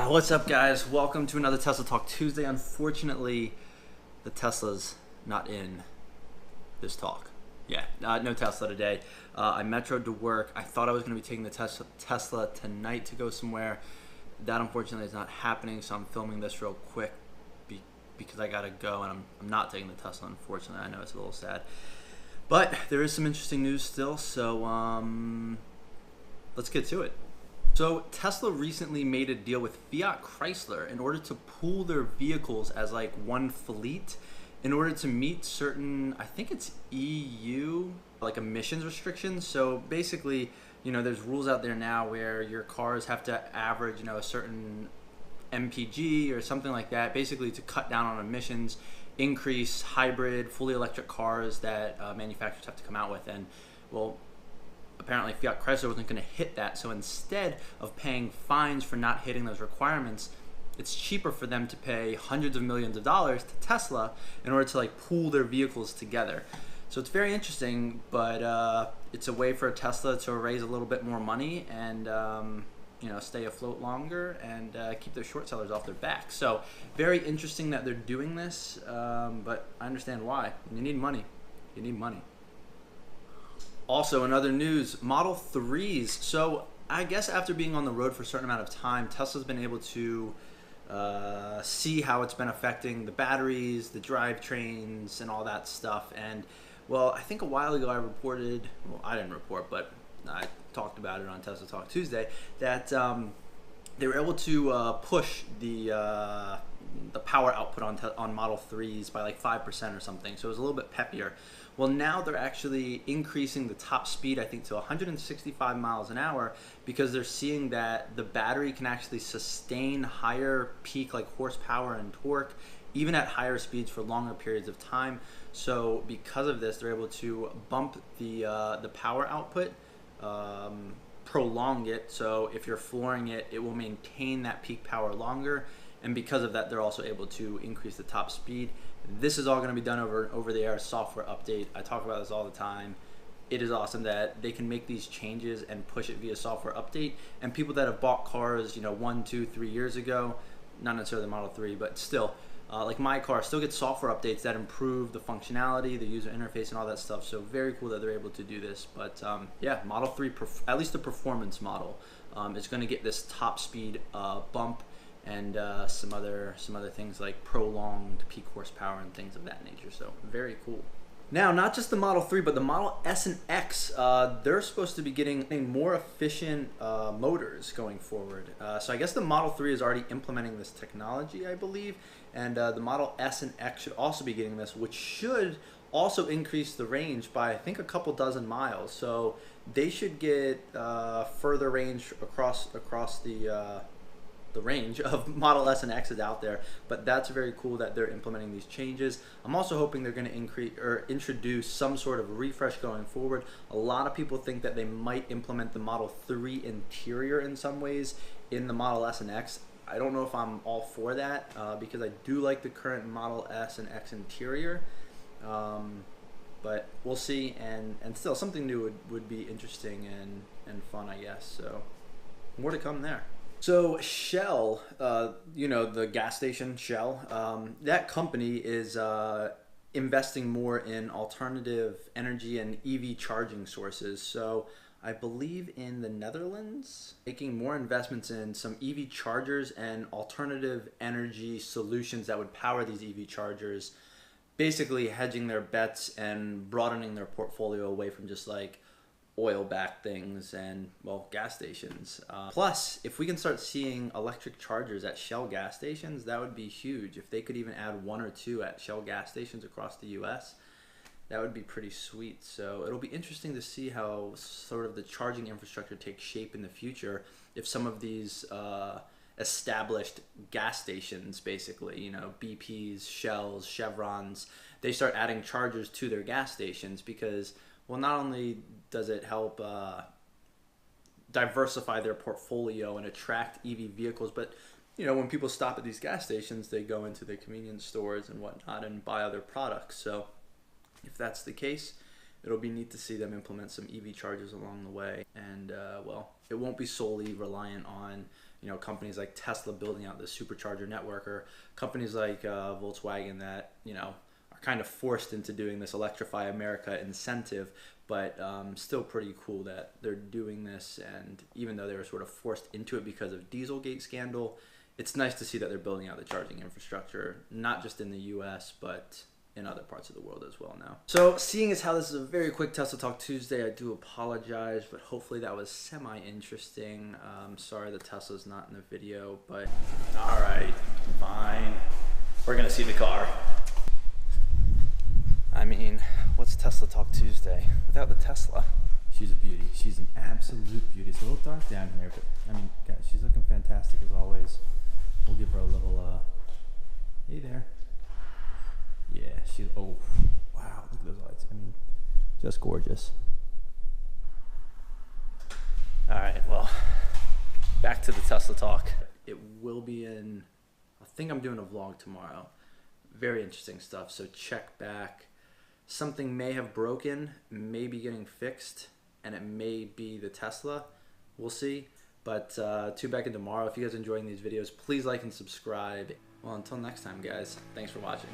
What's up, guys? Welcome to another Tesla Talk Tuesday. Unfortunately, the Tesla's not in this talk. Yeah, no Tesla today. I metroed to work. I thought I was going to be taking the Tesla tonight to go somewhere. That unfortunately is not happening, so I'm filming this real quick because I got to go, and I'm not taking the Tesla, unfortunately. I know it's a little sad. But there is some interesting news still, so let's get to it. So Tesla recently made a deal with Fiat Chrysler in order to pool their vehicles as like one fleet in order to meet certain, I think it's EU, like emissions restrictions. So basically, there's rules out there now where your cars have to average, a certain MPG or something like that, basically to cut down on emissions, increase hybrid, fully electric cars that manufacturers have to come out with. And well, apparently Fiat Chrysler wasn't going to hit that, so instead of paying fines for not hitting those requirements, it's cheaper for them to pay hundreds of millions of dollars to Tesla in order to like pool their vehicles together. So it's very interesting, but it's a way for Tesla to raise a little bit more money and stay afloat longer and keep their short sellers off their back. So very interesting that they're doing this, but I understand why. You need money. You need money. Also, in other news, Model 3s. So I guess after being on the road for a certain amount of time, Tesla's been able to see how it's been affecting the batteries, the drivetrains, and all that stuff. And well, I think a while ago I reported, well, I didn't report, but I talked about it on Tesla Talk Tuesday, that they were able to push the power output on Model 3s by like 5% or something. So it was a little bit peppier. Well, now they're actually increasing the top speed, I think, to 165 miles an hour because they're seeing that the battery can actually sustain higher peak like horsepower and torque, even at higher speeds for longer periods of time. So because of this, they're able to bump the power output, prolong it. So if you're flooring it, it will maintain that peak power longer. And because of that, they're also able to increase the top speed. This is all going to be done over the air software update. I talk about this all the time. It is awesome that they can make these changes and push it via software update. And people that have bought cars, 1, 2, 3 years ago, not necessarily the Model 3, but still, like my car, still gets software updates that improve the functionality, the user interface, and all that stuff. So very cool that they're able to do this. But yeah, Model 3, at least the performance model, is going to get this top speed bump. And some other things like prolonged peak horsepower and things of that nature. So very cool. Now, not just the Model 3, but the Model S and X, they're supposed to be getting more efficient motors going forward. So I guess the Model 3 is already implementing this technology, I believe, and the Model S and X should also be getting this, which should also increase the range by, I think, a couple dozen miles. So they should get further range across the range of Model S and X's out there, but that's very cool that they're implementing these changes. I'm also hoping they're going to introduce some sort of refresh going forward. A lot of people think that they might implement the Model 3 interior in some ways in the Model S and X. I don't know if I'm all for that because I do like the current Model S and X interior, but we'll see. And still, something new would be interesting and fun, I guess. So more to come there. So Shell, the gas station Shell, that company is investing more in alternative energy and EV charging sources. So I believe in the Netherlands, making more investments in some EV chargers and alternative energy solutions that would power these EV chargers, basically hedging their bets and broadening their portfolio away from just like oil-backed things and, well, gas stations. Plus, if we can start seeing electric chargers at Shell gas stations, that would be huge. If they could even add 1 or 2 at Shell gas stations across the US, that would be pretty sweet. So it'll be interesting to see how sort of the charging infrastructure takes shape in the future if some of these established gas stations, basically, BP's, Shell's, Chevron's, they start adding chargers to their gas stations because, well, not only does it help diversify their portfolio and attract EV vehicles, but when people stop at these gas stations, they go into the convenience stores and whatnot and buy other products. So if that's the case, it'll be neat to see them implement some EV chargers along the way. And well, it won't be solely reliant on you know, companies like Tesla building out the supercharger network, or companies like Volkswagen that, you know, are kind of forced into doing this Electrify America incentive, but still pretty cool that they're doing this. And even though they were sort of forced into it because of Dieselgate scandal, it's nice to see that they're building out the charging infrastructure, not just in the US, but in other parts of the world as well now. So seeing as how this is a very quick Tesla Talk Tuesday, I do apologize, but hopefully that was semi-interesting. Sorry the Tesla's not in the video, but all right, fine. We're gonna see the car. I mean, what's Tesla Talk Tuesday without the Tesla? She's a beauty. She's an absolute beauty. It's a little dark down here, but I mean, guys, she's looking fantastic as always. We'll give her a little, hey there. Yeah, she's, oh, wow, look at those lights. I mean, just gorgeous. All right, well, back to the Tesla Talk. It will be in, I think I'm doing a vlog tomorrow. Very interesting stuff, so check back. Something may have broken, may be getting fixed, and it may be the Tesla. We'll see. But tune back in tomorrow. If you guys are enjoying these videos, please like and subscribe. Well, until next time, guys, thanks for watching.